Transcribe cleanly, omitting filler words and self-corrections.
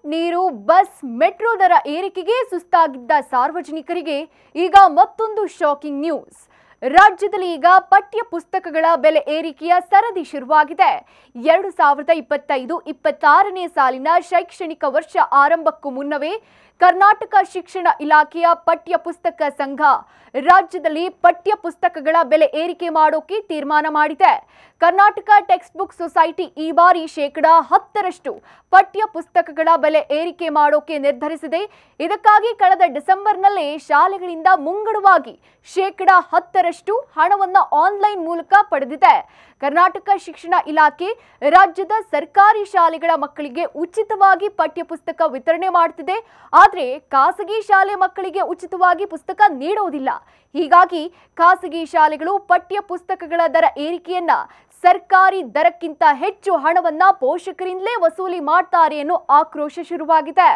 ನೀರು, bus, metro ದರ ಏರಿಕೆಗೆ ಸುಸ್ತಾಗಿದ್ದ ಸಾರ್ವಜನಿಕರಿಗೆ ಈಗ ಮತ್ತೊಂದು ಶಾಕಿಂಗ್ ನ್ಯೂಸ್. ರಾಜ್ಯದಲ್ಲಿ ಈಗ ಪಠ್ಯ ಪುಸ್ತಕಗಳ ಬೆಲೆ ಏರಿಕೆಯ ಸರದಿ ಶುರುವಾಗಿದೆ. 2025-26ನೇ ಸಾಲಿನ ಶೈಕ್ಷಣಿಕ ವರ್ಷ ಆರಂಭಕ್ಕೂ ಮುನ್ನವೇ ಕರ್ನಾಟಕ ಶಿಕ್ಷಣ ಇಲಾಖೆಯ ಪಠ್ಯ ಪುಸ್ತಕ ಸಂಘ ರಾಜ್ಯದಲ್ಲಿ ಪಠ್ಯ ಪುಸ್ತಕಗಳ ಬೆಲೆ ಏರಿಕೆ ಮಾಡೋಕೆ ತೀರ್ಮಾನ ಮಾಡಿದೆ. ಕರ್ನಾಟಕ ಟೆಕ್ಸ್ಟ್ ಬುಕ್ ಸೊಸೈಟಿ ಈ ಬಾರಿ 10% ಪಠ್ಯ ಪುಸ್ತಕಗಳ ಬೆಲೆ ಏರಿಕೆ ಮಾಡೋಕೆ ನಿರ್ಧರಿಸಿದೆ. ಇದಕ್ಕಾಗಿ ಕಳೆದ ಡಿಸೆಂಬರ್ನಲ್ಲೇ ಶಾಲೆಗಳಿಂದ ಮುಂಗಡವಾಗಿ 10% ಹಣವನ್ನು ಆನ್ಲೈನ್ ಮೂಲಕ ಪಡೆದಿದೆ. ಕರ್ನಾಟಕ ಶಿಕ್ಷಣ ಇಲಾಖೆ ರಾಜ್ಯದ ಸರ್ಕಾರಿ ಶಾಲೆಗಳ ಮಕ್ಕಳಿಗೆ ಉಚಿತವಾಗಿ ಪಠ್ಯ ಪುಸ್ತಕ ವಿತರಣೆ ಮಾಡುತ್ತಿದೆ. ಆದರೆ ಖಾಸಗಿ ಶಾಲೆ ಮಕ್ಕಳಿಗೆ ಉಚಿತವಾಗಿ ಪುಸ್ತಕ ನೀಡುವುದಿಲ್ಲ. ಹೀಗಾಗಿ ಖಾಸಗಿ ಶಾಲೆಗಳು ಪಠ್ಯ ಪುಸ್ತಕಗಳ ದರ ಏರಿಕೆಯನ್ನ ಸರ್ಕಾರಿ ದರಕ್ಕಿಂತ ಹೆಚ್ಚು ಹಣವನ್ನ ಪೋಷಕರಿಂದಲೇ ವಸೂಲಿ ಮಾಡ್ತಾರೆ ಅನ್ನೋ ಆಕ್ರೋಶ ಶುರುವಾಗಿದೆ.